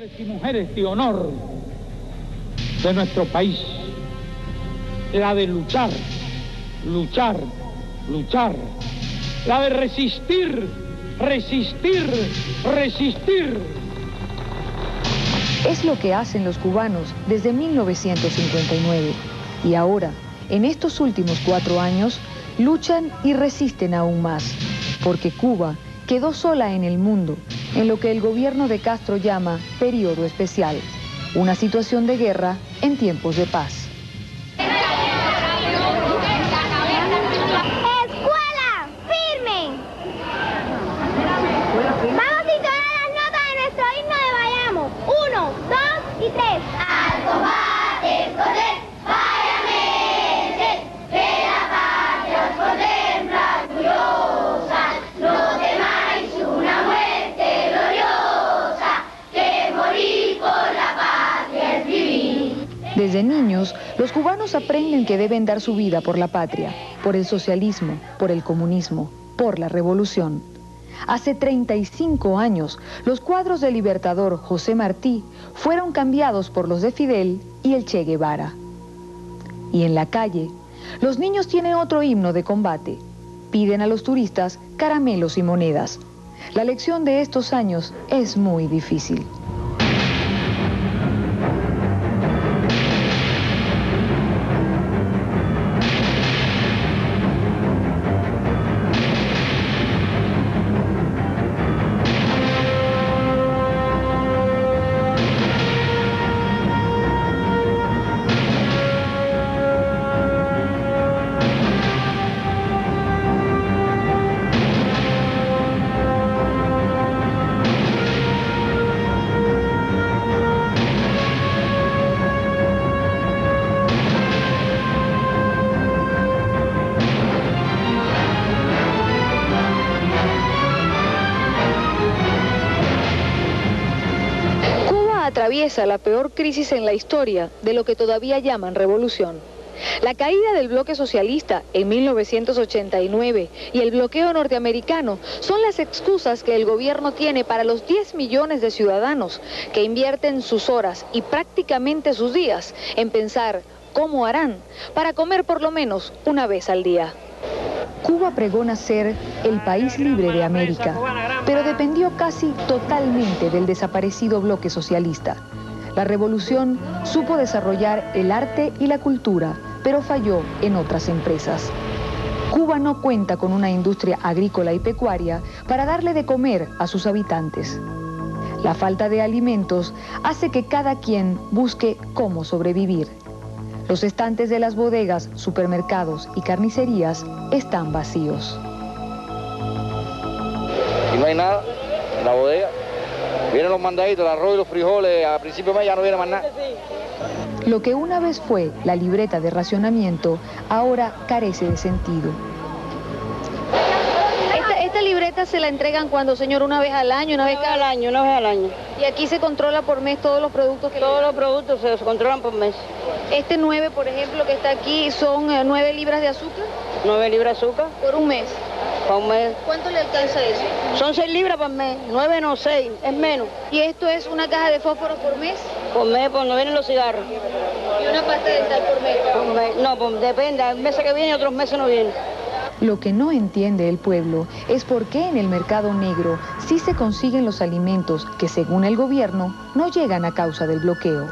Hombres y mujeres de honor de nuestro país, la de luchar, luchar, luchar, la de resistir, resistir, resistir. Es lo que hacen los cubanos desde 1959 y ahora, en estos últimos 4 años, luchan y resisten aún más, porque Cuba quedó sola en el mundo, en lo que el gobierno de Castro llama periodo especial, una situación de guerra en tiempos de paz. ¡Escuela! ¡Firme! Vamos a entonar las notas de nuestro himno de Vayamos. 1, 2 y 3. Al combate escoger, váyame, que la patria os contempla orgullosa. No temáis una muerte gloriosa, que morir por la patria es vivir. Desde niños, los cubanos aprenden que deben dar su vida por la patria, por el socialismo, por el comunismo, por la revolución. Hace 35 años, los cuadros del libertador José Martí fueron cambiados por los de Fidel y el Che Guevara. Y en la calle, los niños tienen otro himno de combate. Piden a los turistas caramelos y monedas. La lección de estos años es muy difícil. Atraviesa la peor crisis en la historia de lo que todavía llaman revolución. La caída del bloque socialista en 1989 y el bloqueo norteamericano son las excusas que el gobierno tiene para los 10 millones de ciudadanos que invierten sus horas y prácticamente sus días en pensar cómo harán para comer por lo menos una vez al día. Cuba pregona ser el país libre de América, pero dependió casi totalmente del desaparecido bloque socialista. La revolución supo desarrollar el arte y la cultura, pero falló en otras empresas. Cuba no cuenta con una industria agrícola y pecuaria para darle de comer a sus habitantes. La falta de alimentos hace que cada quien busque cómo sobrevivir. Los estantes de las bodegas, supermercados y carnicerías están vacíos. Y no hay nada en la bodega. Vienen los mandaditos, el arroz y los frijoles, a principio de mes ya no viene más nada. Lo que una vez fue la libreta de racionamiento, ahora carece de sentido. ¿Esta libreta se la entregan cuando, señor, una vez al año, una vez al año, una vez al año? ¿Y aquí se controla por mes todos los productos que Todos los productos se controlan por mes. Este 9, por ejemplo, que está aquí, son 9 libras de azúcar. 9 libras de azúcar. Por un mes. Por un mes. ¿Cuánto le alcanza eso? Son 6 libras por mes. 9 no, 6, es menos. ¿Y esto es una caja de fósforo por mes? Por mes, pues no vienen los cigarros. ¿Y una pasta dental por mes? Por mes. No, pues depende, hay meses que vienen y otros meses no vienen. Lo que no entiende el pueblo es por qué en el mercado negro sí se consiguen los alimentos que, según el gobierno, no llegan a causa del bloqueo.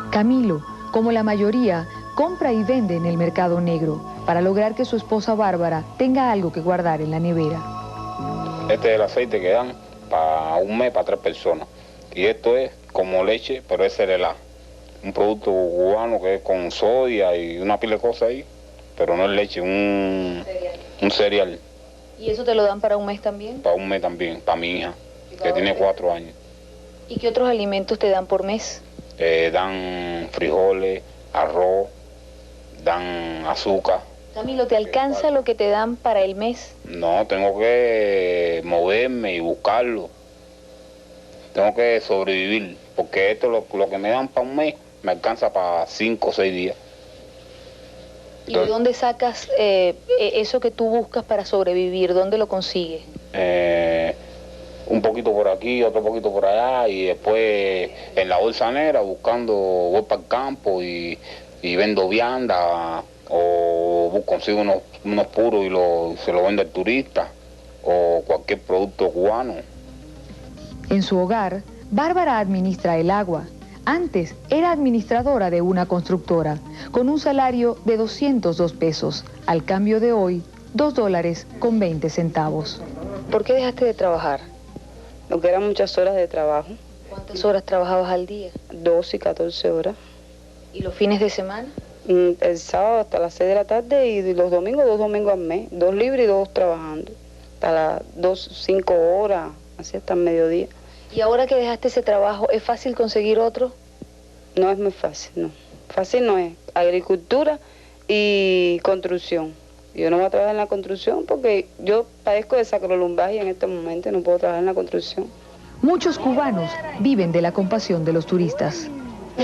Camilo, como la mayoría, compra y vende en el mercado negro para lograr que su esposa Bárbara tenga algo que guardar en la nevera. Este es el aceite que dan para un mes para 3 personas. Y esto es como leche, pero es cereal. Un producto cubano que es con soya y una pila de cosas ahí. Pero no es leche, un cereal. ¿Y eso te lo dan para un mes también? Para un mes también, para mi hija, que tiene 4 años. ¿Y qué otros alimentos te dan por mes? Dan frijoles, arroz, dan azúcar. Camilo, ¿te alcanza lo que te dan para el mes? No, tengo que moverme y buscarlo. Tengo que sobrevivir, porque esto lo que me dan para un mes me alcanza para 5 o 6 días. ¿Y de dónde sacas eso que tú buscas para sobrevivir? ¿Dónde lo consigues? Un un poquito por aquí, otro poquito por allá, y después en la bolsa negra buscando, voy para el campo y vendo vianda, o consigo unos puros y se lo vendo al turista, o cualquier producto cubano. En su hogar, Bárbara administra el agua. Antes era administradora de una constructora, con un salario de 202 pesos, al cambio de hoy, $2.20. ¿Por qué dejaste de trabajar? Porque eran muchas horas de trabajo. ¿Cuántas horas trabajabas al día? 12 y 14 horas. ¿Y los fines de semana? El sábado hasta las 6 de la tarde y los domingos, 2 domingos al mes. 2 libres y 2 trabajando. Hasta las 5 horas, así hasta el mediodía. ¿Y ahora que dejaste ese trabajo, es fácil conseguir otro? No es muy fácil, no. Fácil no es. Agricultura y construcción. Yo no voy a trabajar en la construcción porque yo padezco de sacrolumbagia en este momento y no puedo trabajar en la construcción. Muchos cubanos viven de la compasión de los turistas.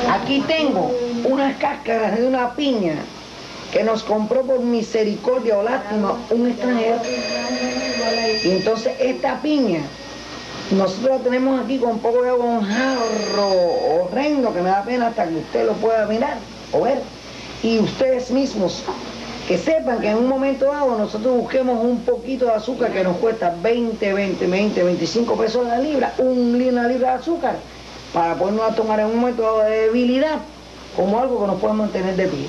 Aquí tengo unas cáscaras de una piña que nos compró por misericordia o lástima un extranjero. Y entonces esta piña, nosotros la tenemos aquí con un poco de agua, un jarro horrendo que me da pena hasta que usted lo pueda mirar o ver. Y ustedes mismos, que sepan que en un momento dado nosotros busquemos un poquito de azúcar que nos cuesta 25 pesos la libra, una libra de azúcar, para podernos a tomar en un momento dado de debilidad como algo que nos pueda mantener de pie.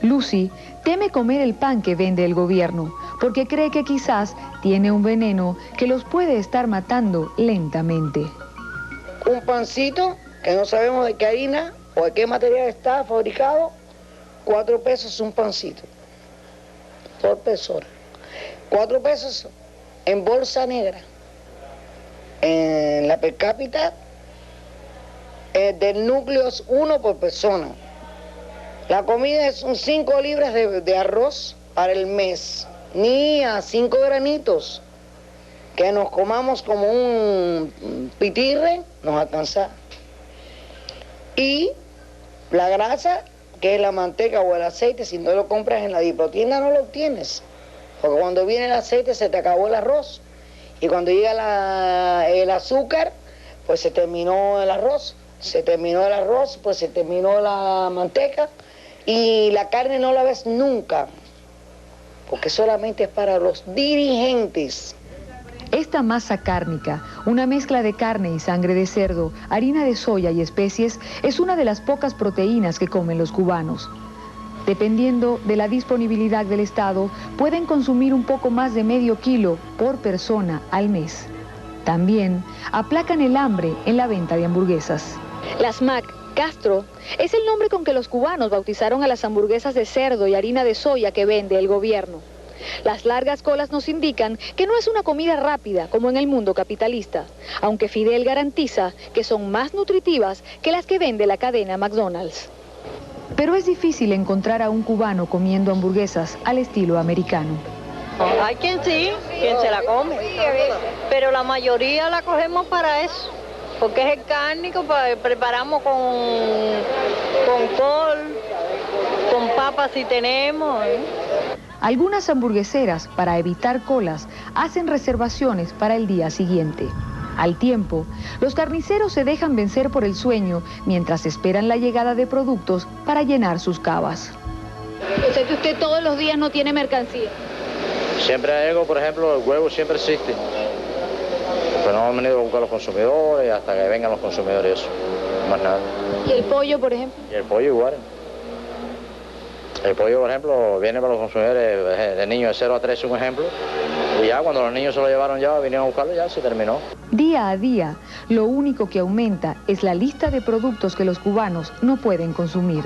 Lucy teme comer el pan que vende el gobierno, porque cree que quizás tiene un veneno que los puede estar matando lentamente. Un pancito que no sabemos de qué harina o de qué material está fabricado, 4 pesos un pancito por persona. 4 pesos en bolsa negra. En la per cápita del núcleo es 1 por persona. La comida son 5 libras de arroz para el mes. Ni a 5 granitos que nos comamos como un pitirre nos alcanza. Y la grasa, que es la manteca o el aceite, si no lo compras en la diprotienda no lo obtienes. Porque cuando viene el aceite se te acabó el arroz. Y cuando llega el azúcar, pues se terminó el arroz. Se terminó el arroz, pues se terminó la manteca. Y la carne no la ves nunca, porque solamente es para los dirigentes. Esta masa cárnica, una mezcla de carne y sangre de cerdo, harina de soya y especies, es una de las pocas proteínas que comen los cubanos. Dependiendo de la disponibilidad del Estado, pueden consumir un poco más de medio kilo por persona al mes. También aplacan el hambre en la venta de hamburguesas. Las Mac Castro es el nombre con que los cubanos bautizaron a las hamburguesas de cerdo y harina de soya que vende el gobierno. Las largas colas nos indican que no es una comida rápida como en el mundo capitalista, aunque Fidel garantiza que son más nutritivas que las que vende la cadena McDonald's. Pero es difícil encontrar a un cubano comiendo hamburguesas al estilo americano. Hay quien sí, quien se la come, pero la mayoría la cogemos para eso, porque es el cárnico, preparamos con col, con papas si tenemos. Algunas hamburgueseras, para evitar colas, hacen reservaciones para el día siguiente. Al tiempo, los carniceros se dejan vencer por el sueño mientras esperan la llegada de productos para llenar sus cavas. O sea que usted todos los días no tiene mercancía. Siempre hay algo, por ejemplo, el huevo siempre existe. Pero no han venido a buscar los consumidores hasta que vengan los consumidores, eso. Más nada. ¿Y el pollo, por ejemplo? Y el pollo igual. El pollo, por ejemplo, viene para los consumidores de niños de 0 a 3, un ejemplo. Y ya cuando los niños se lo llevaron ya, vinieron a buscarlo, ya se terminó. Día a día, lo único que aumenta es la lista de productos que los cubanos no pueden consumir.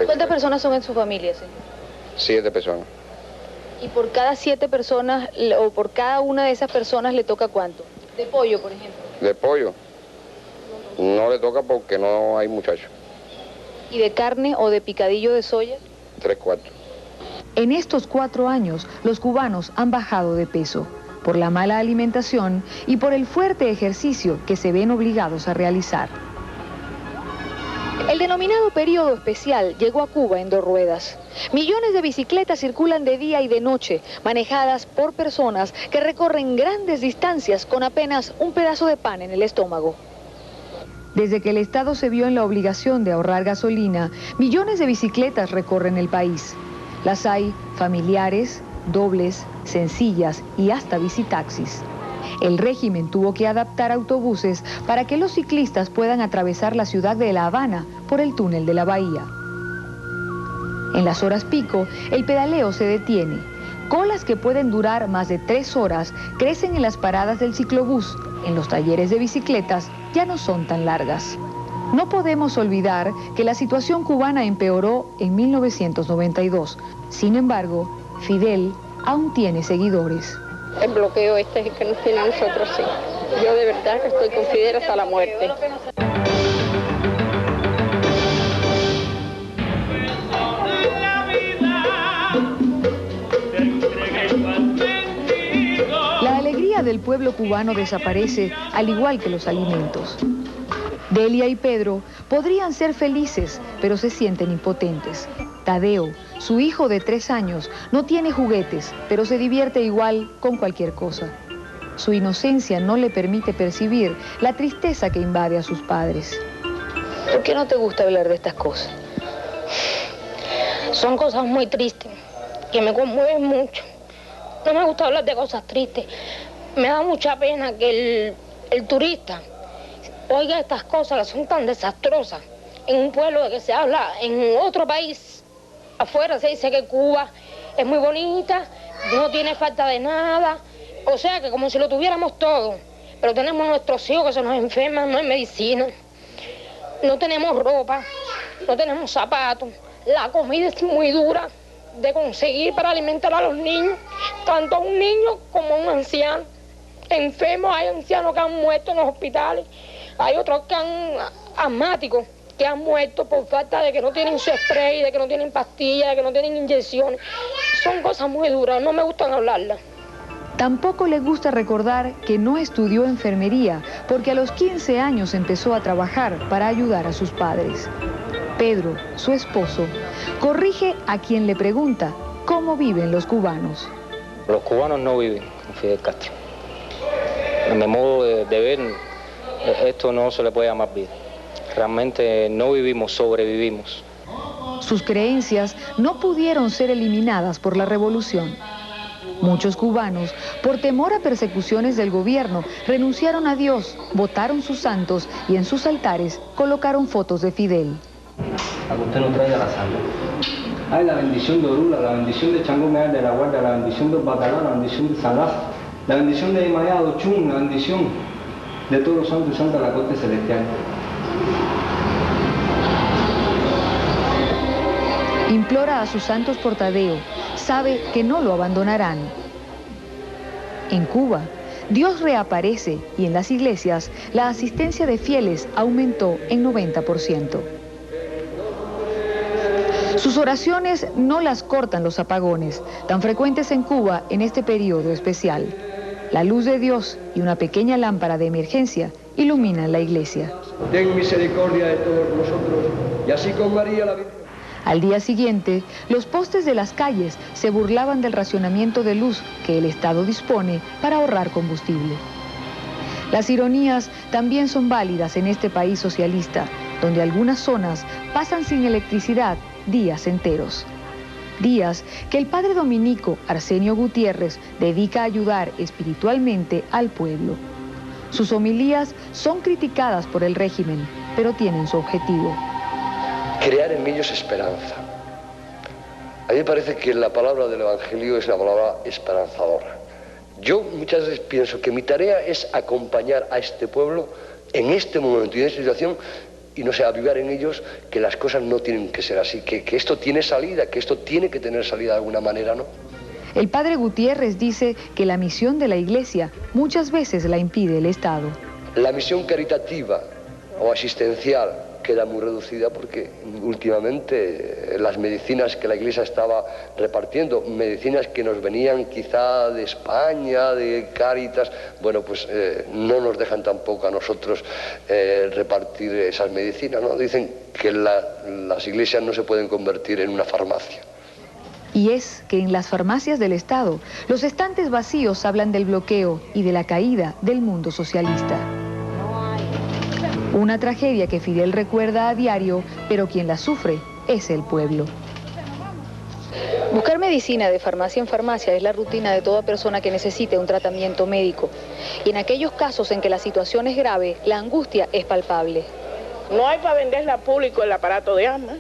¿Cuántas personas son en su familia, señor? 7 personas. ¿Y por cada 7 personas, o por cada una de esas personas le toca cuánto? ¿De pollo, por ejemplo? De pollo no le toca porque no hay muchachos. ¿Y de carne o de picadillo de soya? 3/4. En estos 4 años, los cubanos han bajado de peso por la mala alimentación y por el fuerte ejercicio que se ven obligados a realizar. El denominado periodo especial llegó a Cuba en 2 ruedas. Millones de bicicletas circulan de día y de noche, manejadas por personas que recorren grandes distancias con apenas un pedazo de pan en el estómago. Desde que el Estado se vio en la obligación de ahorrar gasolina, millones de bicicletas recorren el país. Las hay familiares, dobles, sencillas y hasta bicitaxis. El régimen tuvo que adaptar autobuses para que los ciclistas puedan atravesar la ciudad de La Habana por el túnel de la bahía. En las horas pico, el pedaleo se detiene. Colas que pueden durar más de 3 horas crecen en las paradas del ciclobús. En los talleres de bicicletas ya no son tan largas. No podemos olvidar que la situación cubana empeoró en 1992. Sin embargo, Fidel aún tiene seguidores. El bloqueo este es el que nos tiene a nosotros, sí. Yo de verdad que estoy con Fidel hasta la muerte. La alegría del pueblo cubano desaparece, al igual que los alimentos. Delia y Pedro podrían ser felices, pero se sienten impotentes. Tadeo, su hijo de 3 años, no tiene juguetes, pero se divierte igual con cualquier cosa. Su inocencia no le permite percibir la tristeza que invade a sus padres. ¿Por qué no te gusta hablar de estas cosas? Son cosas muy tristes, que me conmueven mucho. No me gusta hablar de cosas tristes. Me da mucha pena que el turista oiga estas cosas que son tan desastrosas en un pueblo de que se habla en otro país. Afuera se dice que Cuba es muy bonita, no tiene falta de nada, o sea que como si lo tuviéramos todo. Pero tenemos nuestros hijos que se nos enferman, no hay medicina, no tenemos ropa, no tenemos zapatos, la comida es muy dura de conseguir para alimentar a los niños, tanto a un niño como a un anciano. Enfermos, hay ancianos que han muerto en los hospitales, hay otros que asmáticos que han muerto por falta de que no tienen su spray, de que no tienen pastillas, de que no tienen inyecciones. Son cosas muy duras, no me gustan hablarlas. Tampoco le gusta recordar que no estudió enfermería, porque a los 15 años empezó a trabajar para ayudar a sus padres. Pedro, su esposo, corrige a quien le pregunta cómo viven los cubanos. Los cubanos no viven con Fidel Castro. En mi modo de ver, esto no se le puede llamar vida. Realmente no vivimos, sobrevivimos. Sus creencias no pudieron ser eliminadas por la revolución. Muchos cubanos, por temor a persecuciones del gobierno, renunciaron a Dios, votaron sus santos y en sus altares colocaron fotos de Fidel. A que usted no traiga la sangre. Hay la bendición de Orula, la bendición de Changó Meal de la Guardia, la bendición de Bacalá, la bendición de Salaz, la bendición de Imayado Chum, la bendición de todos los santos y santas de la corte celestial. Implora a sus santos por Tadeo, sabe que no lo abandonarán. En Cuba, Dios reaparece y en las iglesias la asistencia de fieles aumentó en 90%. Sus oraciones no las cortan los apagones, tan frecuentes en Cuba en este periodo especial. La luz de Dios y una pequeña lámpara de emergencia iluminan la iglesia. Ten misericordia de todos nosotros, y así con María la Virgen. Al día siguiente, los postes de las calles se burlaban del racionamiento de luz que el Estado dispone para ahorrar combustible. Las ironías también son válidas en este país socialista, donde algunas zonas pasan sin electricidad días enteros. Días que el padre dominico Arsenio Gutiérrez dedica a ayudar espiritualmente al pueblo. Sus homilías son criticadas por el régimen, pero tienen su objetivo. Crear en ellos esperanza. A mí me parece que la palabra del Evangelio es la palabra esperanzadora. Yo muchas veces pienso que mi tarea es acompañar a este pueblo en este momento y en esta situación y no sé, avivar en ellos que las cosas no tienen que ser así, que esto tiene salida, que esto tiene que tener salida de alguna manera, ¿no? El padre Gutiérrez dice que la misión de la iglesia muchas veces la impide el Estado. La misión caritativa o asistencial queda muy reducida porque últimamente las medicinas que la Iglesia estaba repartiendo, medicinas que nos venían quizá de España, de Cáritas, bueno, pues no nos dejan tampoco a nosotros repartir esas medicinas, ¿no? Dicen que las iglesias no se pueden convertir en una farmacia. Y es que en las farmacias del Estado, los estantes vacíos hablan del bloqueo y de la caída del mundo socialista. Una tragedia que Fidel recuerda a diario, pero quien la sufre es el pueblo. Buscar medicina de farmacia en farmacia es la rutina de toda persona que necesite un tratamiento médico. Y en aquellos casos en que la situación es grave, la angustia es palpable. No hay para venderle al público el aparato de asma.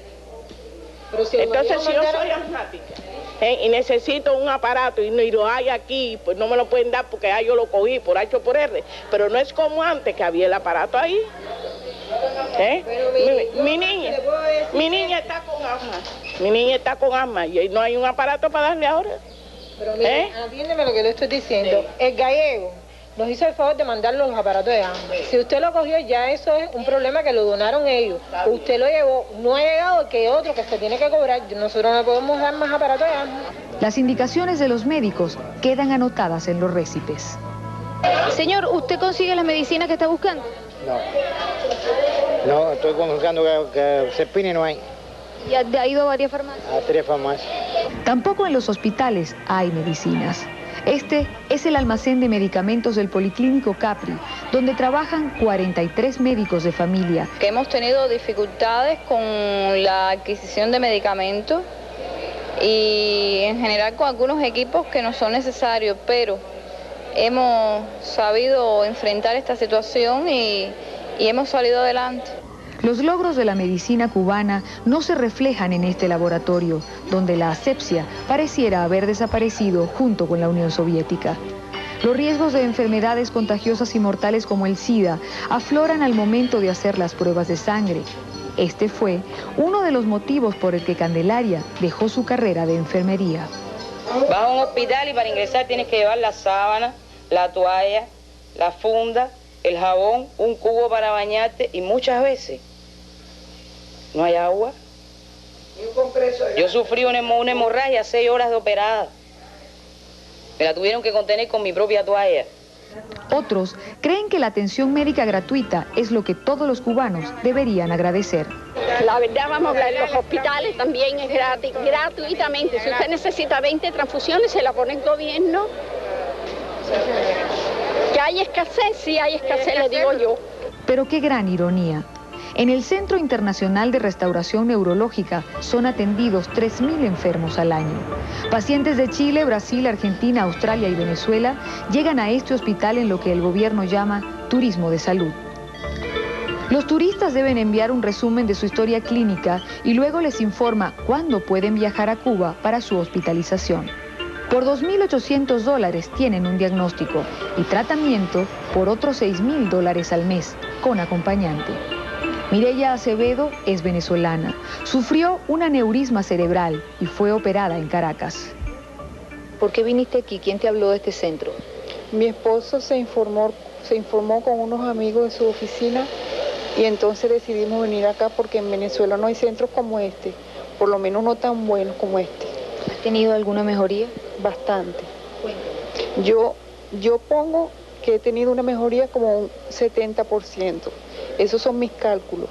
Pero si entonces, si yo soy asmática y necesito un aparato y lo hay aquí, pues no me lo pueden dar porque yo lo cogí por H o por R. Pero no es como antes que había el aparato ahí. Mi niña está con asma. Mi niña está con asma y no hay un aparato para darle ahora. Pero mire, atiéndeme lo que le estoy diciendo. Sí. El gallego nos hizo el favor de mandar los aparatos de asma. Si usted lo cogió, ya eso es un problema que lo donaron ellos. Usted lo llevó, no ha llegado que otro que se tiene que cobrar. Nosotros no podemos dar más aparatos de asma. Las indicaciones de los médicos quedan anotadas en los récipes. Señor, ¿usted consigue las medicinas que está buscando? No, estoy buscando que Cepini no hay. ¿Ya ha ido a varias farmacias? A 3 farmacias. Tampoco en los hospitales hay medicinas. Este es el almacén de medicamentos del Policlínico Capri, donde trabajan 43 médicos de familia. Que hemos tenido dificultades con la adquisición de medicamentos y en general con algunos equipos que no son necesarios, pero hemos sabido enfrentar esta situación y hemos salido adelante. Los logros de la medicina cubana no se reflejan en este laboratorio, donde la asepsia pareciera haber desaparecido junto con la Unión Soviética. Los riesgos de enfermedades contagiosas y mortales como el SIDA afloran al momento de hacer las pruebas de sangre. Este fue uno de los motivos por el que Candelaria dejó su carrera de enfermería. Vas a un hospital y para ingresar tienes que llevar la sábana, la toalla, la funda, el jabón, un cubo para bañarte y muchas veces no hay agua. Yo sufrí una hemorragia, 6 horas de operada. Me la tuvieron que contener con mi propia toalla. Otros creen que la atención médica gratuita es lo que todos los cubanos deberían agradecer. La verdad, vamos a hablar, los hospitales también es gratis, gratuitamente. Si usted necesita 20 transfusiones, se la pone el gobierno. ¿Que hay escasez? Sí hay escasez, le digo yo. Pero qué gran ironía. En el Centro Internacional de Restauración Neurológica son atendidos 3.000 enfermos al año. Pacientes de Chile, Brasil, Argentina, Australia y Venezuela llegan a este hospital en lo que el gobierno llama turismo de salud. Los turistas deben enviar un resumen de su historia clínica y luego les informa cuándo pueden viajar a Cuba para su hospitalización. Por $2.800 tienen un diagnóstico y tratamiento por otros $6.000 al mes, con acompañante. Mireya Acevedo es venezolana. Sufrió un aneurisma cerebral y fue operada en Caracas. ¿Por qué viniste aquí? ¿Quién te habló de este centro? Mi esposo se informó con unos amigos de su oficina y entonces decidimos venir acá porque en Venezuela no hay centros como este, por lo menos no tan buenos como este. ¿Has tenido alguna mejoría? Bastante. Yo pongo que he tenido una mejoría como un 70%. Esos son mis cálculos,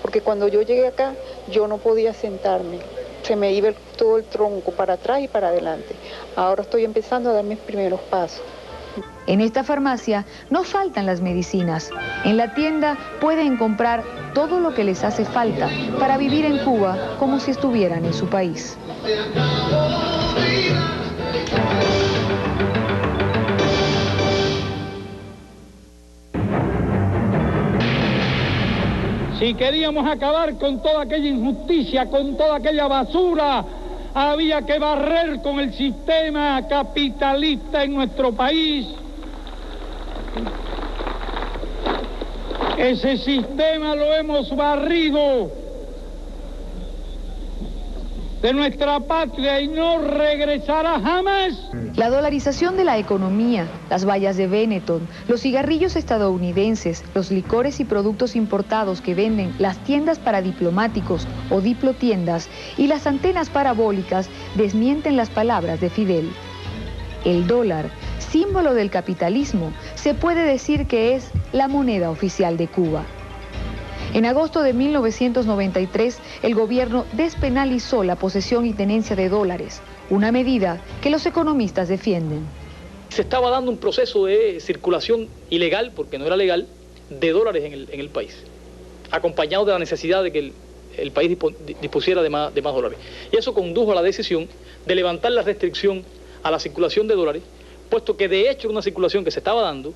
porque cuando yo llegué acá, yo no podía sentarme. Se me iba todo el tronco para atrás y para adelante. Ahora estoy empezando a dar mis primeros pasos. En esta farmacia no faltan las medicinas. En la tienda pueden comprar todo lo que les hace falta para vivir en Cuba como si estuvieran en su país. Si queríamos acabar con toda aquella injusticia, con toda aquella basura, había que barrer con el sistema capitalista en nuestro país. Ese sistema lo hemos barrido. de nuestra patria y no regresará jamás. La dolarización de la economía, las vallas de Benetton, los cigarrillos estadounidenses, los licores y productos importados que venden las tiendas para diplomáticos o diplotiendas y las antenas parabólicas desmienten las palabras de Fidel. El dólar, símbolo del capitalismo, se puede decir que es la moneda oficial de Cuba. En agosto de 1993, el gobierno despenalizó la posesión y tenencia de dólares, una medida que los economistas defienden. Se estaba dando un proceso de circulación ilegal, porque no era legal, de dólares en el país, acompañado de la necesidad de que el país dispusiera de más dólares. Y eso condujo a la decisión de levantar la restricción a la circulación de dólares, puesto que de hecho era una circulación que se estaba dando,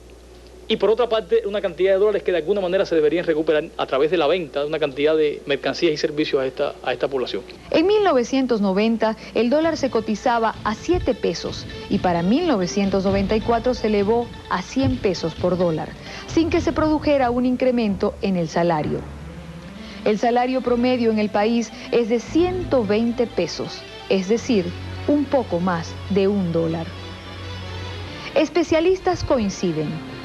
y por otra parte una cantidad de dólares que de alguna manera se deberían recuperar a través de la venta de una cantidad de mercancías y servicios a esta población. En 1990 el dólar se cotizaba a 7 pesos y para 1994 se elevó a 100 pesos por dólar, sin que se produjera un incremento en el salario. El salario promedio en el país es de 120 pesos, es decir, un poco más de $1. Especialistas coinciden.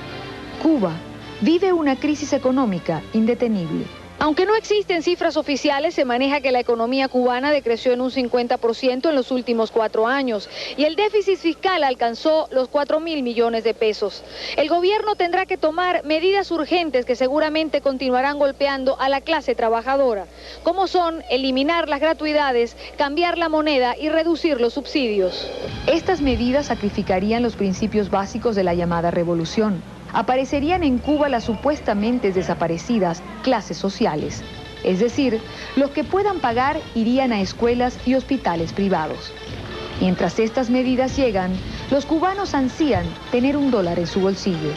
Cuba vive una crisis económica indetenible. Aunque no existen cifras oficiales, se maneja que la economía cubana decreció en un 50% en los últimos 4 años y el déficit fiscal alcanzó los 4.000 millones de pesos. El gobierno tendrá que tomar medidas urgentes que seguramente continuarán golpeando a la clase trabajadora, como son eliminar las gratuidades, cambiar la moneda y reducir los subsidios. Estas medidas sacrificarían los principios básicos de la llamada revolución. Aparecerían en Cuba las supuestamente desaparecidas clases sociales. Es decir, los que puedan pagar irían a escuelas y hospitales privados. Mientras estas medidas llegan, los cubanos ansían tener $1 en su bolsillo.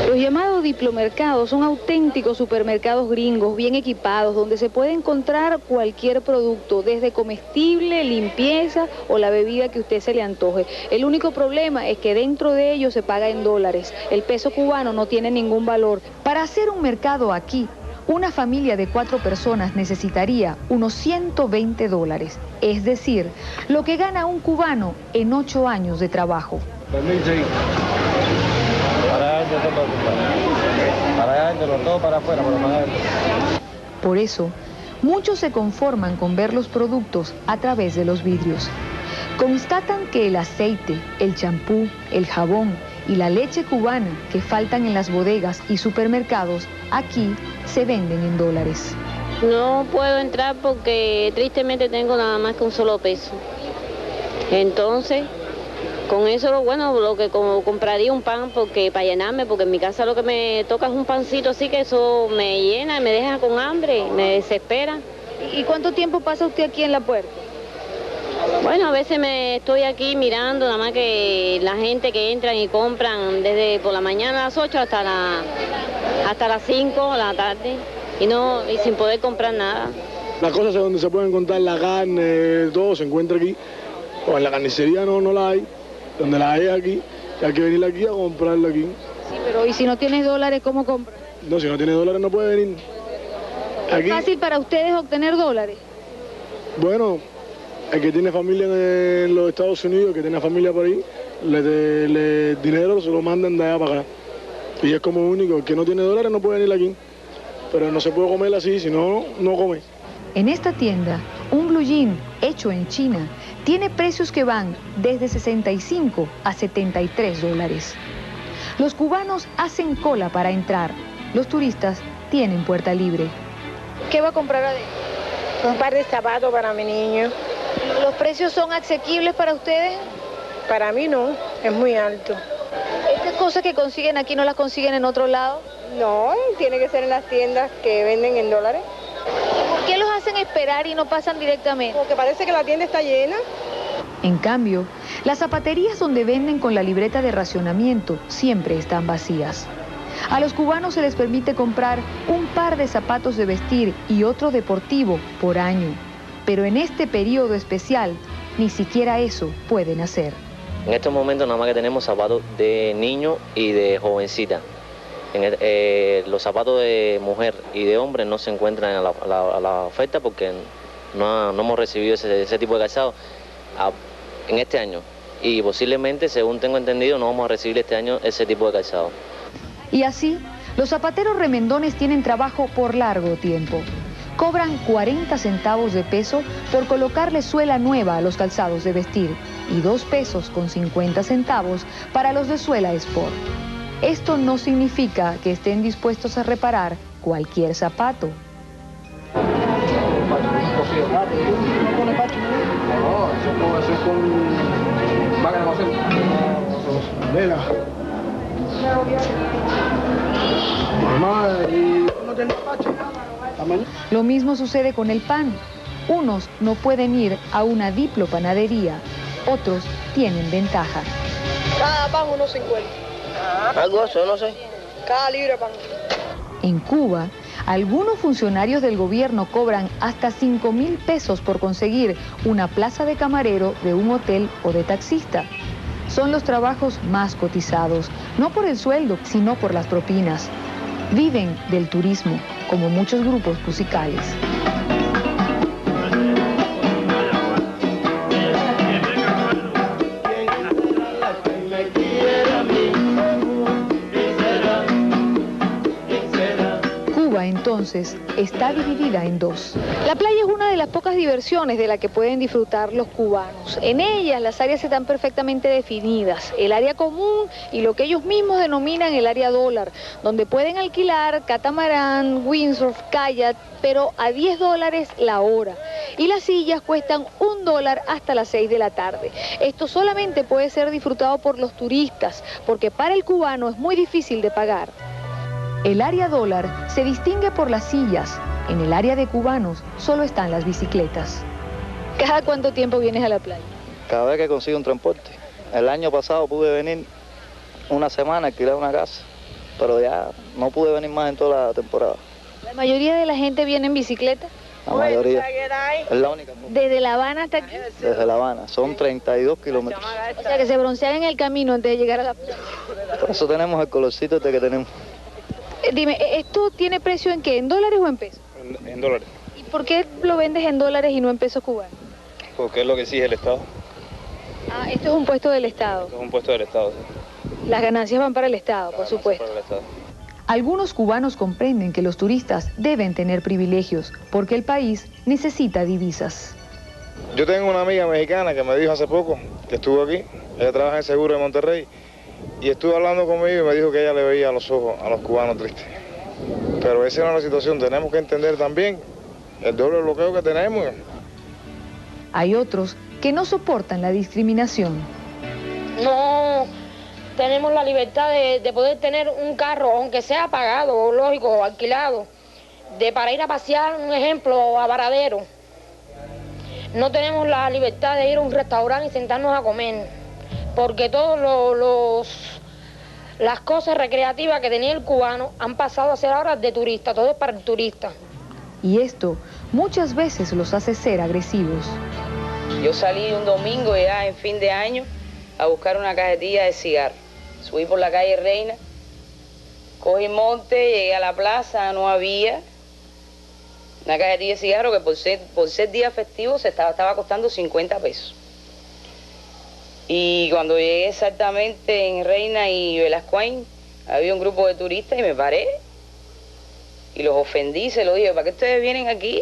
Los llamados diplomercados son auténticos supermercados gringos bien equipados donde se puede encontrar cualquier producto, desde comestible, limpieza o la bebida que a usted se le antoje. El único problema es que dentro de ellos se paga en dólares. El peso cubano no tiene ningún valor. Para hacer un mercado aquí, una familia de 4 personas necesitaría unos $120, es decir, lo que gana un cubano en 8 años de trabajo. Por eso, muchos se conforman con ver los productos a través de los vidrios. Constatan que el aceite, el champú, el jabón y la leche cubana que faltan en las bodegas y supermercados, aquí se venden en dólares. No puedo entrar porque tristemente tengo nada más que un solo peso. Entonces, con eso lo que compraría un pan porque para llenarme, porque en mi casa lo que me toca es un pancito así que eso me llena, me deja con hambre, me desespera. ¿Y cuánto tiempo pasa usted aquí en la puerta? Bueno, a veces me estoy aquí mirando, nada más que la gente que entran y compran desde por la mañana a las 8 hasta las 5 de la tarde y sin poder comprar nada. Las cosas donde se pueden encontrar la carne, todo se encuentra aquí, o en la carnicería no la hay. Donde la hay aquí, hay que venir aquí a comprarla aquí. Sí, pero ¿y si no tienes dólares, cómo compras? No, si no tienes dólares no puede venir. ¿Es fácil para ustedes obtener dólares? Bueno, el que tiene familia en los Estados Unidos, el que tiene familia por ahí, le dinero se lo mandan de allá para acá. Y es como único, el que no tiene dólares no puede venir aquí. Pero no se puede comer así, si no, no come. En esta tienda, un blue jean hecho en China tiene precios que van desde 65 a $73. Los cubanos hacen cola para entrar. Los turistas tienen puerta libre. ¿Qué va a comprar adentro? Un par de zapatos para mi niño. ¿Los precios son asequibles para ustedes? Para mí no, es muy alto. ¿Estas cosas que consiguen aquí no las consiguen en otro lado? No, tiene que ser en las tiendas que venden en dólares. ¿Por qué los hacen esperar y no pasan directamente? Porque parece que la tienda está llena. En cambio, las zapaterías donde venden con la libreta de racionamiento siempre están vacías. A los cubanos se les permite comprar un par de zapatos de vestir y otro deportivo por año. Pero en este periodo especial, ni siquiera eso pueden hacer. En estos momentos nada más que tenemos zapatos de niño y de jovencita. Los zapatos de mujer y de hombre no se encuentran a la oferta porque no hemos recibido ese tipo de calzado en este año. Y posiblemente, según tengo entendido, no vamos a recibir este año ese tipo de calzado. Y así, los zapateros remendones tienen trabajo por largo tiempo. Cobran 40 centavos de peso por colocarle suela nueva a los calzados de vestir y 2 pesos con 50 centavos para los de suela sport. Esto no significa que estén dispuestos a reparar cualquier zapato. Lo mismo sucede con el pan. Unos no pueden ir a una diplopanadería, otros tienen ventaja. Cada pan 1.50. Algo así, no sé. Cada libre de pan. En Cuba, algunos funcionarios del gobierno cobran hasta 5.000 pesos por conseguir una plaza de camarero de un hotel o de taxista. Son los trabajos más cotizados, no por el sueldo, sino por las propinas. Viven del turismo, como muchos grupos musicales. Cuba, entonces, está dividida en dos. La playa es una de las pocas diversiones de la que pueden disfrutar los cubanos. En ellas las áreas están perfectamente definidas. El área común y lo que ellos mismos denominan el área dólar, donde pueden alquilar catamarán, windsurf, kayak, pero a $10 la hora. Y las sillas cuestan $1 hasta las 6 de la tarde. Esto solamente puede ser disfrutado por los turistas, porque para el cubano es muy difícil de pagar. El área dólar se distingue por las sillas. En el área de cubanos solo están las bicicletas. ¿Cada cuánto tiempo vienes a la playa? Cada vez que consigo un transporte. El año pasado pude venir una semana a alquilar una casa, pero ya no pude venir más en toda la temporada. ¿La mayoría de la gente viene en bicicleta? La mayoría. Es la única. ¿Desde La Habana hasta aquí? Desde La Habana. Son 32 kilómetros. O sea que se broncean en el camino antes de llegar a la playa. Por eso tenemos el colorcito que tenemos. Dime, ¿esto tiene precio en qué? ¿En dólares o en pesos? En dólares. ¿Y por qué lo vendes en dólares y no en pesos cubanos? Porque es lo que exige el Estado. Ah, esto es un puesto del Estado. Esto es un puesto del Estado, sí. Las ganancias van para el Estado, por supuesto. Para el Estado. Algunos cubanos comprenden que los turistas deben tener privilegios porque el país necesita divisas. Yo tengo una amiga mexicana que me dijo hace poco que estuvo aquí. Ella trabaja en el seguro de Monterrey. Y estuve hablando conmigo y me dijo que ella le veía a los ojos a los cubanos tristes. Pero esa no es la situación, tenemos que entender también el doble bloqueo que tenemos. Hay otros que no soportan la discriminación. No tenemos la libertad de poder tener un carro, aunque sea pagado, lógico, alquilado, para ir a pasear, un ejemplo, a Varadero. No tenemos la libertad de ir a un restaurante y sentarnos a comer. Porque todas las cosas recreativas que tenía el cubano han pasado a ser ahora de turista, todo es para el turista. Y esto muchas veces los hace ser agresivos. Yo salí un domingo ya en fin de año a buscar una cajetilla de cigarros. Subí por la calle Reina, cogí monte, llegué a la plaza, no había. Una cajetilla de cigarros que por ser día festivo estaba costando 50 pesos. Y cuando llegué exactamente en Reina y Velascoín, había un grupo de turistas y me paré. Y los ofendí, se lo dije, ¿para qué ustedes vienen aquí?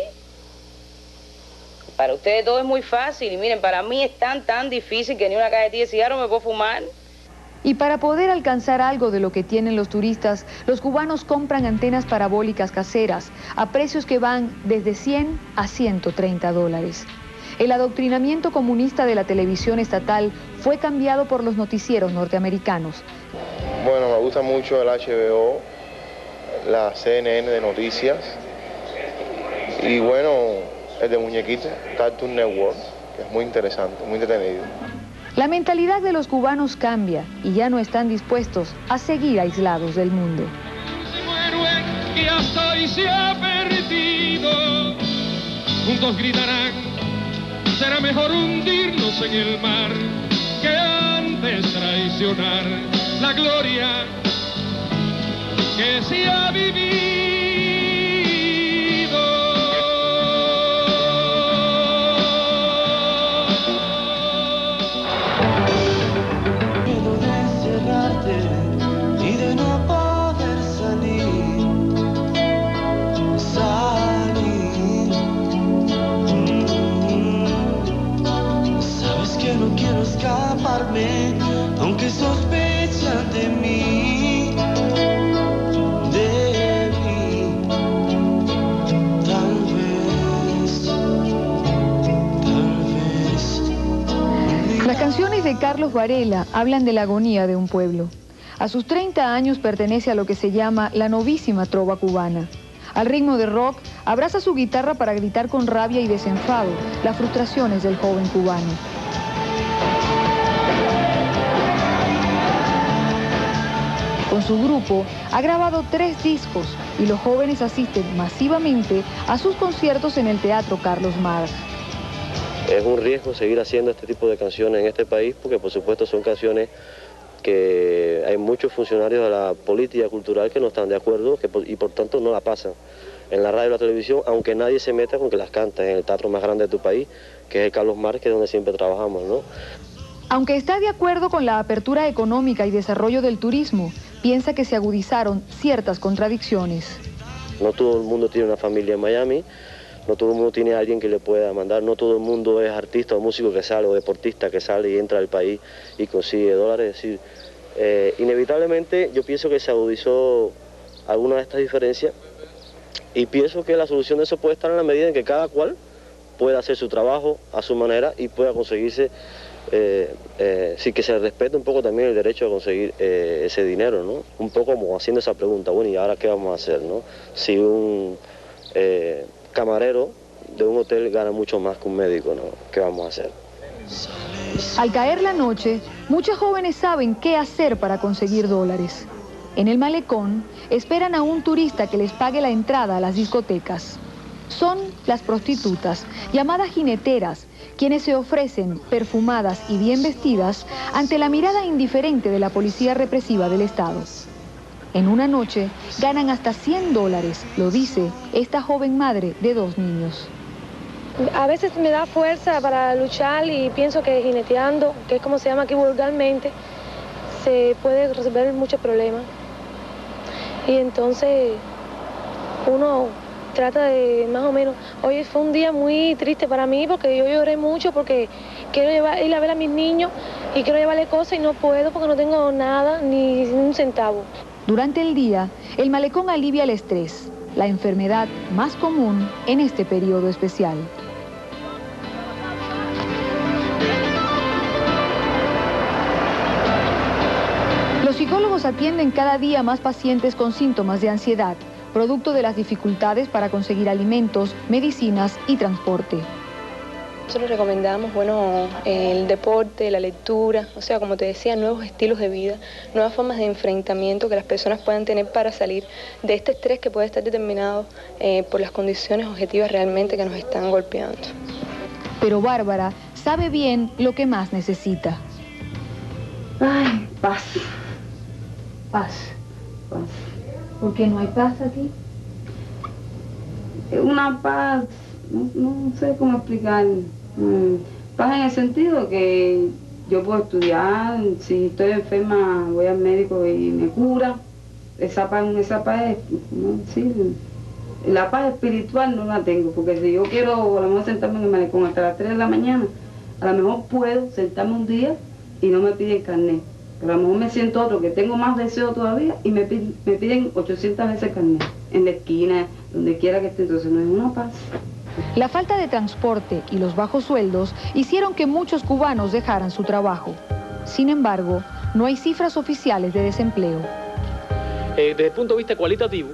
Para ustedes todo es muy fácil. Y miren, para mí es tan difícil que ni una cajetilla de cigarro me puedo fumar. Y para poder alcanzar algo de lo que tienen los turistas, los cubanos compran antenas parabólicas caseras a precios que van desde 100 a $130. El adoctrinamiento comunista de la televisión estatal fue cambiado por los noticieros norteamericanos. Bueno, me gusta mucho el HBO, la CNN de noticias y bueno, el de muñequitos, Cartoon Network, que es muy interesante, muy entretenido. La mentalidad de los cubanos cambia y ya no están dispuestos a seguir aislados del mundo. Que hasta hoy se ha perdido, juntos gritarán. Será mejor hundirnos en el mar que antes traicionar la gloria que se ha vivido. canciones de Carlos Varela hablan de la agonía de un pueblo. A sus 30 años pertenece a lo que se llama la novísima trova cubana. Al ritmo de rock, abraza su guitarra para gritar con rabia y desenfado las frustraciones del joven cubano. Con su grupo ha grabado 3 discos y los jóvenes asisten masivamente a sus conciertos en el Teatro Carlos Marx. Es un riesgo seguir haciendo este tipo de canciones en este país porque por supuesto son canciones que hay muchos funcionarios de la política cultural que no están de acuerdo y por tanto no la pasan en la radio y la televisión, aunque nadie se meta con que las cantes en el teatro más grande de tu país, que es el Carlos Marx, que es donde siempre trabajamos, ¿no? Aunque está de acuerdo con la apertura económica y desarrollo del turismo, piensa que se agudizaron ciertas contradicciones. No todo el mundo tiene una familia en Miami, no todo el mundo tiene a alguien que le pueda mandar, no todo el mundo es artista o músico que sale o deportista que sale y entra al país y consigue dólares. Es decir, inevitablemente yo pienso que se agudizó alguna de estas diferencias y pienso que la solución de eso puede estar en la medida en que cada cual pueda hacer su trabajo a su manera y pueda conseguirse, sí, que se respete un poco también el derecho a conseguir ese dinero, ¿no? Un poco como haciendo esa pregunta, bueno, ¿y ahora qué vamos a hacer, no? Si un camarero de un hotel gana mucho más que un médico, ¿no? ¿Qué vamos a hacer? Al caer la noche, muchos jóvenes saben qué hacer para conseguir dólares. En el malecón, esperan a un turista que les pague la entrada a las discotecas. Son las prostitutas, llamadas jineteras, quienes se ofrecen perfumadas y bien vestidas ante la mirada indiferente de la policía represiva del Estado. En una noche ganan hasta $100, lo dice esta joven madre de 2 niños. A veces me da fuerza para luchar y pienso que jineteando, que es como se llama aquí vulgarmente, se puede resolver muchos problemas. Y entonces uno trata de más o menos... Hoy fue un día muy triste para mí porque yo lloré mucho porque quiero ir a ver a mis niños y quiero llevarle cosas y no puedo porque no tengo nada, ni un centavo. Durante el día, el malecón alivia el estrés, la enfermedad más común en este periodo especial. Los psicólogos atienden cada día más pacientes con síntomas de ansiedad, producto de las dificultades para conseguir alimentos, medicinas y transporte. Nosotros recomendamos, bueno, el deporte, la lectura, o sea, como te decía, nuevos estilos de vida, nuevas formas de enfrentamiento que las personas puedan tener para salir de este estrés que puede estar determinado por las condiciones objetivas realmente que nos están golpeando. Pero Bárbara sabe bien lo que más necesita. Ay, paz. Paz. Paz. ¿Por qué no hay paz aquí? Una paz, no sé cómo explicar. Paz en el sentido que yo puedo estudiar, si estoy enferma voy al médico y me cura. Esa paz es, no, sí, la paz espiritual no la tengo, porque si yo quiero a lo mejor sentarme en el malecón hasta las 3 de la mañana, a lo mejor puedo sentarme un día y no me piden carnet. Pero a lo mejor me siento otro que tengo más deseo todavía y me piden 800 veces carnet, en la esquina, donde quiera que esté, entonces no es una paz. La falta de transporte y los bajos sueldos hicieron que muchos cubanos dejaran su trabajo. Sin embargo, no hay cifras oficiales de desempleo. Desde el punto de vista cualitativo,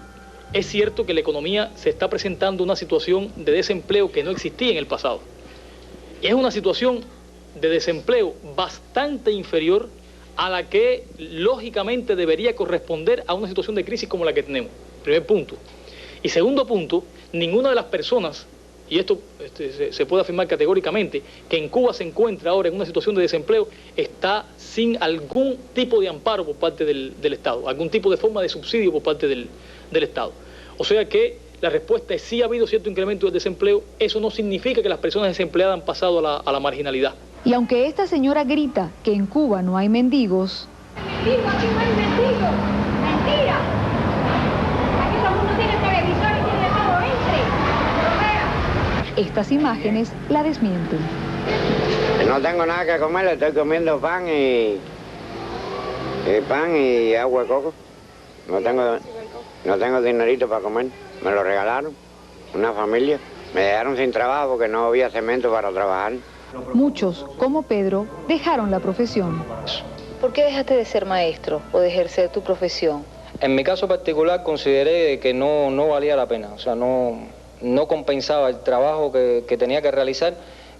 es cierto que la economía se está presentando una situación de desempleo que no existía en el pasado. Es una situación de desempleo bastante inferior a la que lógicamente debería corresponder a una situación de crisis como la que tenemos. Primer punto. Y segundo punto, ninguna de las personas, y esto se puede afirmar categóricamente, que en Cuba se encuentra ahora en una situación de desempleo, está sin algún tipo de amparo por parte del Estado, algún tipo de forma de subsidio por parte del Estado. O sea que la respuesta es sí ha habido cierto incremento del desempleo, eso no significa que las personas desempleadas han pasado a la marginalidad. Y aunque esta señora grita que en Cuba no hay mendigos... ¡Digo, aquí no hay mendigos! ¡Mentira! Aquí todo el mundo tiene televisor y tiene todo, entre, lo vea. Estas imágenes la desmienten. No tengo nada que comer, estoy comiendo pan y agua de coco. No tengo dinerito para comer, me lo regalaron, una familia. Me dejaron sin trabajo porque no había cemento para trabajar. Muchos, como Pedro, dejaron la profesión. ¿Por qué dejaste de ser maestro o de ejercer tu profesión? En mi caso particular consideré que no valía la pena, o sea, no compensaba el trabajo que tenía que realizar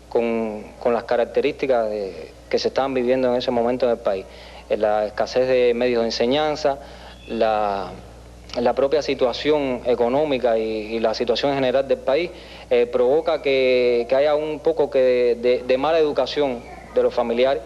con las características que se estaban viviendo en ese momento en el país. La escasez de medios de enseñanza, la propia situación económica y la situación general del país provoca que haya un poco de mala educación de los familiares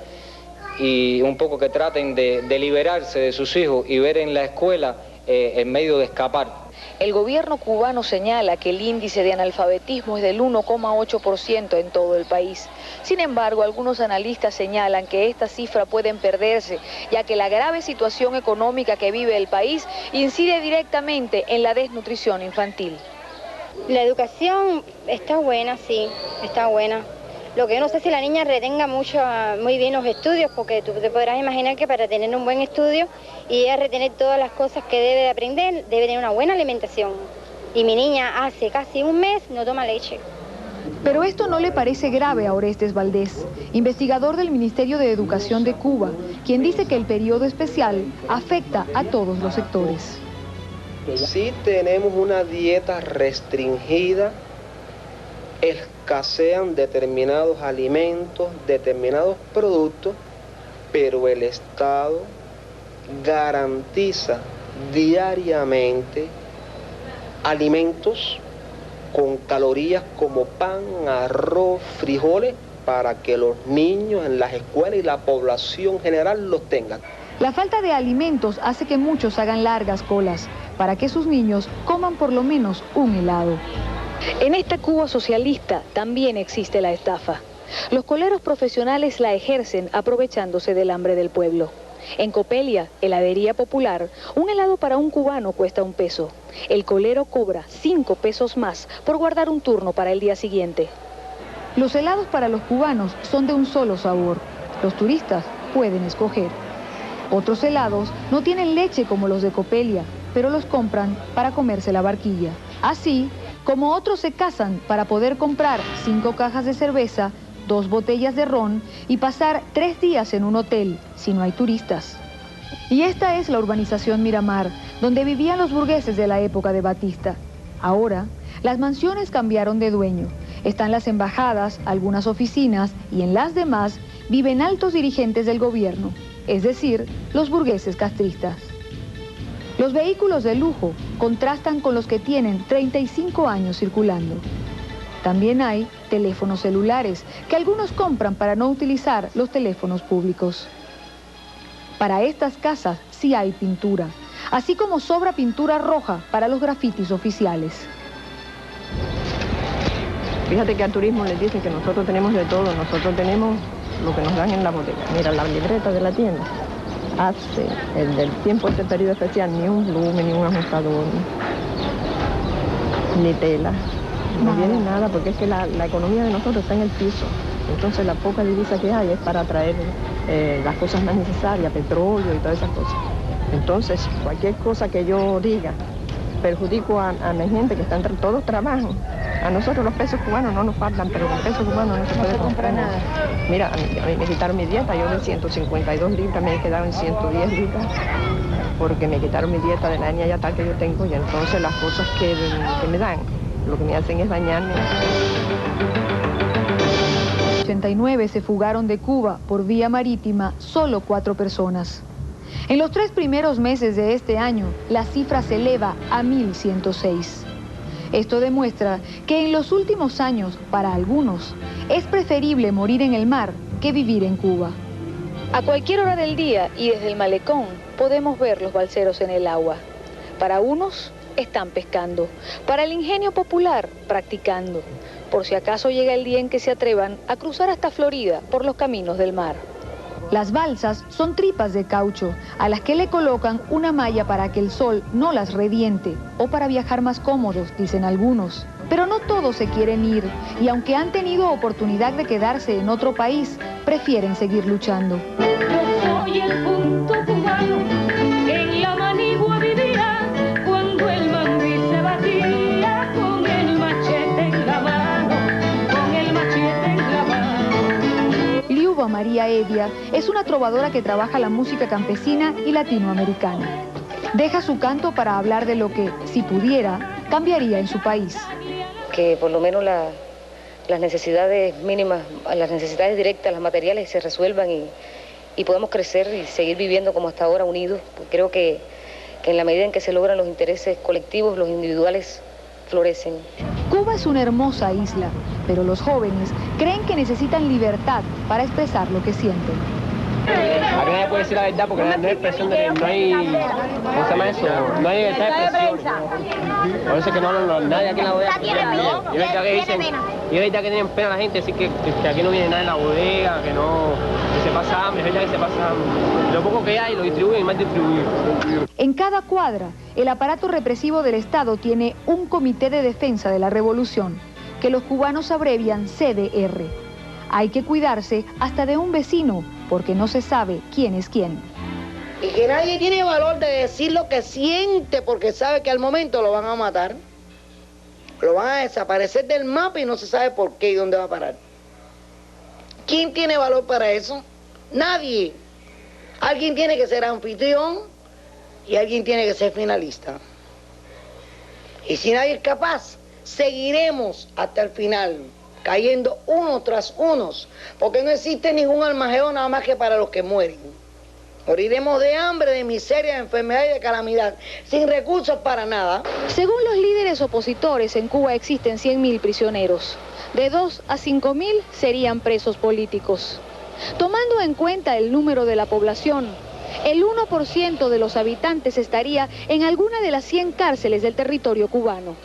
y un poco que traten de liberarse de sus hijos y ver en la escuela el medio de escapar. El gobierno cubano señala que el índice de analfabetismo es del 1,8% en todo el país. Sin embargo, algunos analistas señalan que esta cifra puede perderse, ya que la grave situación económica que vive el país incide directamente en la desnutrición infantil. La educación está buena, sí, está buena. Lo que yo no sé si la niña retenga muy bien los estudios, porque tú te podrás imaginar que para tener un buen estudio y ella retener todas las cosas que debe de aprender, debe tener una buena alimentación. Y mi niña hace casi un mes no toma leche. Pero esto no le parece grave a Orestes Valdés, investigador del Ministerio de Educación de Cuba, quien dice que el periodo especial afecta a todos los sectores. Sí tenemos una dieta restringida, escasean determinados alimentos, determinados productos, pero el Estado garantiza diariamente alimentos con calorías como pan, arroz, frijoles, para que los niños en las escuelas y la población general los tengan. La falta de alimentos hace que muchos hagan largas colas para que sus niños coman por lo menos un helado. En esta Cuba socialista también existe la estafa. Los coleros profesionales la ejercen aprovechándose del hambre del pueblo. En Copelia, heladería popular, un helado para un cubano cuesta $1. El colero cobra 5 pesos más por guardar un turno para el día siguiente. Los helados para los cubanos son de un solo sabor. Los turistas pueden escoger. Otros helados no tienen leche como los de Copelia, pero los compran para comerse la barquilla. Así como otros se casan para poder comprar 5 cajas de cerveza, 2 botellas de ron y pasar 3 días en un hotel si no hay turistas. Y esta es la urbanización Miramar, donde vivían los burgueses de la época de Batista. Ahora, las mansiones cambiaron de dueño. Están las embajadas, algunas oficinas y en las demás viven altos dirigentes del gobierno, es decir, los burgueses castristas. Los vehículos de lujo contrastan con los que tienen 35 años circulando. También hay teléfonos celulares que algunos compran para no utilizar los teléfonos públicos. Para estas casas sí hay pintura, así como sobra pintura roja para los grafitis oficiales. Fíjate que al turismo les dicen que nosotros tenemos de todo, nosotros tenemos lo que nos dan en la bodega. Mira, la libreta de la tienda. Hace del tiempo de este periodo especial ni un plume, ni un ajustador, ni tela, no viene nada porque es que la economía de nosotros está en el piso. Entonces la poca divisa que hay es para traer las cosas más necesarias, petróleo y todas esas cosas. Entonces cualquier cosa que yo diga perjudico a mi gente que están todos trabajan. A nosotros los pesos cubanos no nos faltan, pero con pesos cubanos no se puede comprar nada. Mira, a mí me quitaron mi dieta, yo de 152 libras me he quedado en 110 libras, porque me quitaron mi dieta de la etnia ya tal que yo tengo, y entonces las cosas que me dan, lo que me hacen es bañarme. En 89 se fugaron de Cuba por vía marítima solo 4 personas. En los 3 primeros meses de este año, la cifra se eleva a 1.106. Esto demuestra que en los últimos años, para algunos, es preferible morir en el mar que vivir en Cuba. A cualquier hora del día y desde el malecón podemos ver los balseros en el agua. Para unos están pescando, para el ingenio popular practicando, por si acaso llega el día en que se atrevan a cruzar hasta Florida por los caminos del mar. Las balsas son tripas de caucho, a las que le colocan una malla para que el sol no las reviente, o para viajar más cómodos, dicen algunos. Pero no todos se quieren ir, y aunque han tenido oportunidad de quedarse en otro país, prefieren seguir luchando. Yo soy el punto cubano, en la Manigua vivía, cuando el mambí se batía, con el machete en la mano, con el machete en la mano. María Evia es una trovadora que trabaja la música campesina y latinoamericana. Deja su canto para hablar de lo que, si pudiera, cambiaría en su país. Que por lo menos las necesidades mínimas, las necesidades directas, las materiales se resuelvan y podamos crecer y seguir viviendo como hasta ahora unidos. Creo que en la medida en que se logran los intereses colectivos, los individuales florecen. Cuba es una hermosa isla, pero los jóvenes creen que necesitan libertad para expresar lo que sienten. Aquí nadie puede decir la verdad porque no hay expresión de... no hay... ¿cómo se llama eso? No hay libertad de expresión. Por eso es que no hablan nadie aquí en la bodega. Y es verdad que dicen... Y es verdad que tienen pena la gente, decir que aquí no viene nada en la bodega, que se pasa hambre, es verdad que se pasa hambre. Lo poco que hay lo distribuyen y mal distribuido. En cada cuadra, el aparato represivo del Estado tiene un comité de defensa de la revolución, que los cubanos abrevian CDR. Hay que cuidarse hasta de un vecino, porque no se sabe quién es quién. Y que nadie tiene valor de decir lo que siente, porque sabe que al momento lo van a matar. Lo van a desaparecer del mapa y no se sabe por qué y dónde va a parar. ¿Quién tiene valor para eso? Nadie. Alguien tiene que ser anfitrión y alguien tiene que ser finalista. Y si nadie es capaz, seguiremos hasta el final, cayendo unos tras unos, porque no existe ningún almageo nada más que para los que mueren. Moriremos de hambre, de miseria, de enfermedad y de calamidad, sin recursos para nada. Según los líderes opositores, en Cuba existen 100.000 prisioneros. De 2 a 5.000 serían presos políticos. Tomando en cuenta el número de la población, el 1% de los habitantes estaría en alguna de las 100 cárceles del territorio cubano.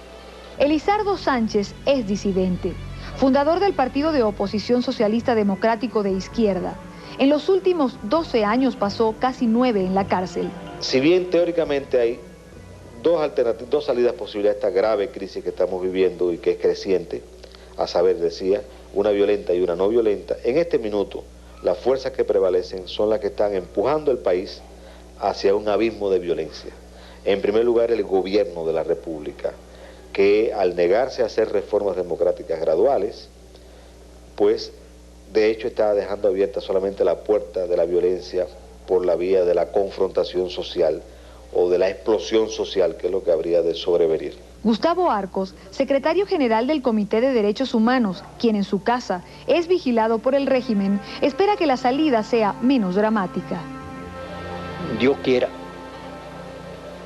Elizardo Sánchez es disidente, fundador del Partido de Oposición Socialista Democrático de Izquierda. En los últimos 12 años pasó casi 9 en la cárcel. Si bien teóricamente hay dos salidas posibles a esta grave crisis que estamos viviendo y que es creciente, a saber, decía, una violenta y una no violenta, en este minuto las fuerzas que prevalecen son las que están empujando el país hacia un abismo de violencia. En primer lugar, el gobierno de la República, que al negarse a hacer reformas democráticas graduales, pues de hecho está dejando abierta solamente la puerta de la violencia por la vía de la confrontación social o de la explosión social, que es lo que habría de sobrevenir. Gustavo Arcos, secretario general del Comité de Derechos Humanos, quien en su casa es vigilado por el régimen, espera que la salida sea menos dramática. Dios quiera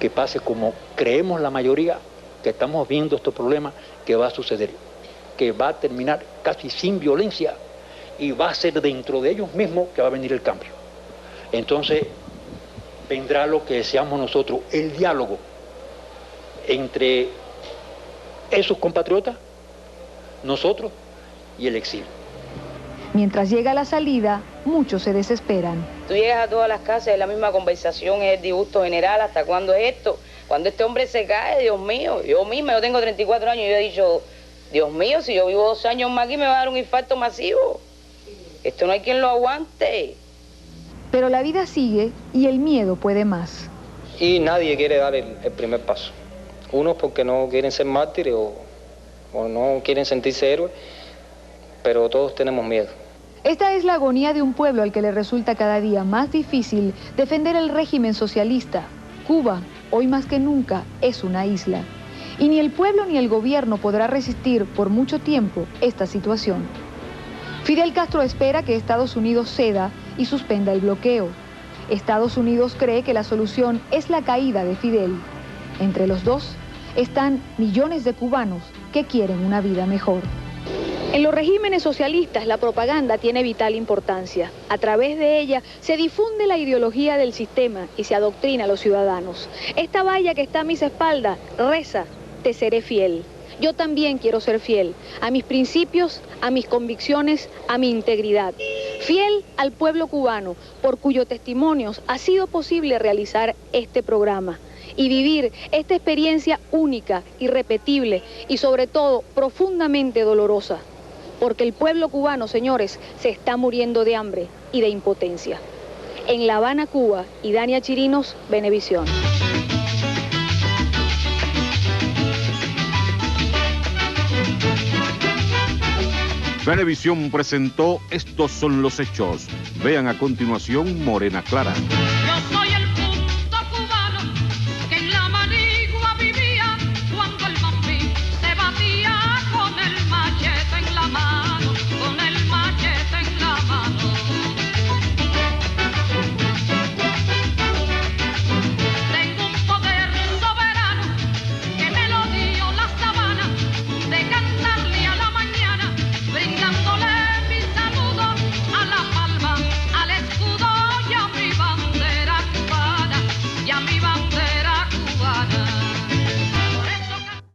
que pase como creemos la mayoría que estamos viendo estos problemas, que va a suceder, que va a terminar casi sin violencia y va a ser dentro de ellos mismos que va a venir el cambio. Entonces vendrá lo que deseamos nosotros, el diálogo entre esos compatriotas, nosotros y el exilio. Mientras llega la salida, muchos se desesperan. Tú llegas a todas las casas, es la misma conversación, es el disgusto general, ¿hasta cuándo es esto? Cuando este hombre se cae, Dios mío, yo misma, yo tengo 34 años y yo he dicho, Dios mío, si yo vivo 2 años más aquí me va a dar un infarto masivo. Esto no hay quien lo aguante. Pero la vida sigue y el miedo puede más. Y nadie quiere dar el primer paso. Unos porque no quieren ser mártires o no quieren sentirse héroes, pero todos tenemos miedo. Esta es la agonía de un pueblo al que le resulta cada día más difícil defender el régimen socialista. Cuba, hoy más que nunca, es una isla. Y ni el pueblo ni el gobierno podrá resistir por mucho tiempo esta situación. Fidel Castro espera que Estados Unidos ceda y suspenda el bloqueo. Estados Unidos cree que la solución es la caída de Fidel. Entre los dos están millones de cubanos que quieren una vida mejor. En los regímenes socialistas la propaganda tiene vital importancia. A través de ella se difunde la ideología del sistema y se adoctrina a los ciudadanos. Esta valla que está a mis espaldas reza: te seré fiel. Yo también quiero ser fiel a mis principios, a mis convicciones, a mi integridad. Fiel al pueblo cubano, por cuyos testimonios ha sido posible realizar este programa y vivir esta experiencia única, irrepetible y sobre todo profundamente dolorosa. Porque el pueblo cubano, señores, se está muriendo de hambre y de impotencia. En La Habana, Cuba, Idania Chirinos, Venevisión. Venevisión presentó Estos son los hechos. Vean a continuación Morena Clara.